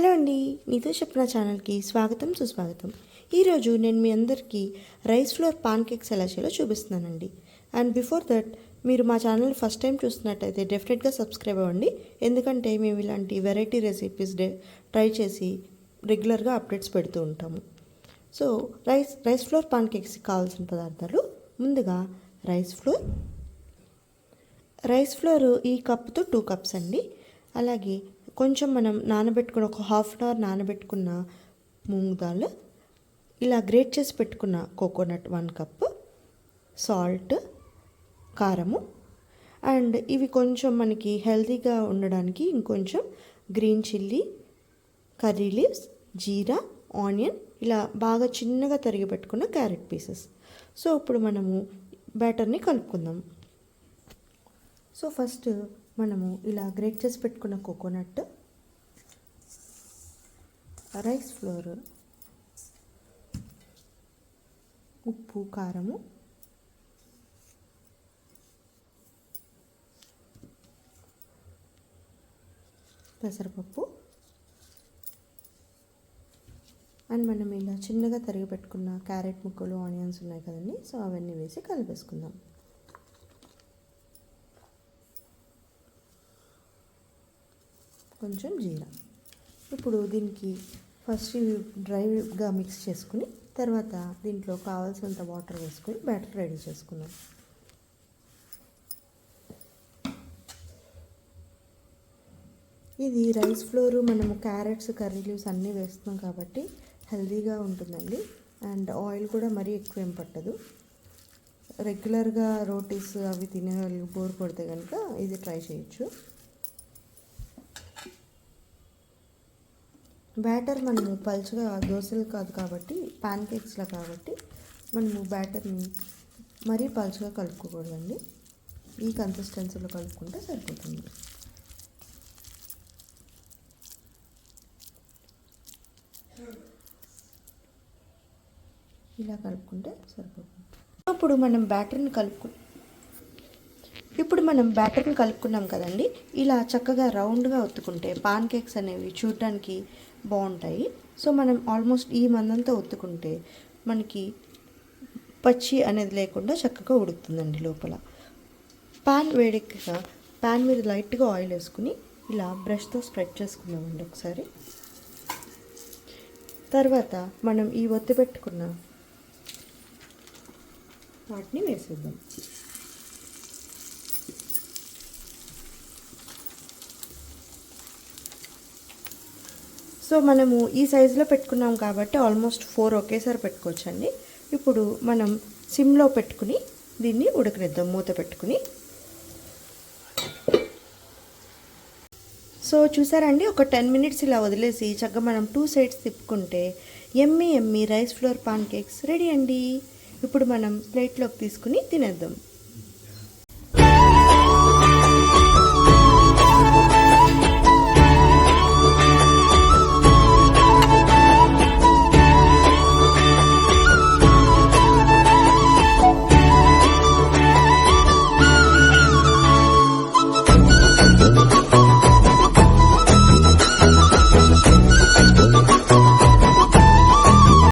Hello అండి, నీతో చెప్పిన ఛానల్కి స్వాగతం సుస్వాగతం. ఈరోజు నేను మీ అందరికీ రైస్ ఫ్లోర్ పాన్ కేక్స్ ఎలా చేయాలో చూపిస్తున్నానండి. అండ్ బిఫోర్ దట్ మీరు మా ఛానల్ ఫస్ట్ టైం చూస్తున్నట్టయితే డెఫినెట్గా సబ్స్క్రైబ్ అవ్వండి. ఎందుకంటే మేము ఇలాంటి వెరైటీ రెసిపీస్ ట్రై చేసి రెగ్యులర్గా అప్డేట్స్ పెడుతూ ఉంటాము. సో రైస్ ఫ్లోర్ పాన్ కేక్స్కి కావాల్సిన పదార్థాలు: ముందుగా రైస్ ఫ్లోర్ ఈ కప్తో 2 కప్స్ అండి. అలాగే కొంచెం మనం నానబెట్టుకున్న ఒక హాఫ్ అన్ అవర్ నానబెట్టుకున్న మూంగ్ దాల్, ఇలా గ్రేట్ చేసి పెట్టుకున్న కోకోనట్ 1 కప్, సాల్ట్, కారము, అండ్ ఇవి కొంచెం మనకి హెల్తీగా ఉండడానికి ఇంకొంచెం గ్రీన్ చిల్లీ, కర్రీ లీవ్స్, జీరా, ఆనియన్, ఇలా బాగా చిన్నగా తరిగి పెట్టుకున్న క్యారెట్ పీసెస్. సో ఇప్పుడు మనము బ్యాటర్ని కలుపుకుందాం. సో ఫస్ట్ మనము ఇలా గ్రేట్ చేసి పెట్టుకున్న కోకోనట్, రైస్ ఫ్లోర్, ఉప్పు, కారము, పెసరపప్పు, అండ్ మనం ఇలా చిన్నగా తరిగి పెట్టుకున్న క్యారెట్ ముక్కలు, ఆనియన్స్ ఉన్నాయి కదండి. సో అవన్నీ వేసి కలిపేసుకుందాం. కొంచెం జీరా. ఇప్పుడు దీనికి ఫస్ట్ డ్రైగా మిక్స్ చేసుకుని తర్వాత దీంట్లో కావాల్సినంత వాటర్ వేసుకొని బ్యాటర్ రెడీ చేసుకుందాం. ఇది రైస్ ఫ్లోర్ మనము క్యారెట్స్, కర్రీ లీవ్స్ అన్నీ వేస్తున్నాం కాబట్టి హెల్తీగా ఉంటుందండి. అండ్ ఆయిల్ కూడా మరీ ఎక్కువ ఏం పట్టదు. రెగ్యులర్గా రోటీస్ అవి తినే వాళ్ళు బోర్ కొడితే కనుక ఇది ట్రై చేయొచ్చు. బ్యాటర్ మనము పల్చగా దోశలు కాదు కాబట్టి, ప్యాన్కేక్స్లా కాబట్టి మనము బ్యాటర్ని మరీ పల్చగా కలుపుకోకూడదండి. ఈ కన్సిస్టెన్సీలో కలుపుకుంటే సరిపోతుంది. ఇలా కలుపుకుంటే సరిపోతుంది. ఇప్పుడు మనం బ్యాటర్ని కలుపుకున్నాం కదండి. ఇలా చక్కగా రౌండ్గా ఒత్తుకుంటే పాన్ కేక్స్ అనేవి చూడడానికి బాగుంటాయి. సో మనం ఆల్మోస్ట్ ఈ మందంతా ఒత్తుకుంటే మనకి పచ్చి అనేది లేకుండా చక్కగా ఉడుకుతుందండి లోపల. ప్యాన్ మీద లైట్గా ఆయిల్ వేసుకుని ఇలా బ్రష్తో స్ప్రెడ్ చేసుకుందామండి ఒకసారి. తర్వాత మనం ఈ ఒత్తి పెట్టుకున్న వాటిని వేసేద్దాం. సో మనము ఈ సైజులో పెట్టుకున్నాం కాబట్టి ఆల్మోస్ట్ 4 ఒకేసారి పెట్టుకోవచ్చండి. ఇప్పుడు మనం సిమ్లో పెట్టుకుని దీన్ని ఉడకనిద్దాం మూత పెట్టుకుని. సో చూసారండి, ఒక 10 మినిట్స్ ఇలా వదిలేసి చక్కగా మనం 2 సైడ్స్ తిప్పుకుంటే ఎమ్మీ rice flour pancakes ready అండి. ఇప్పుడు మనం ప్లేట్లోకి తీసుకుని తినేద్దాం.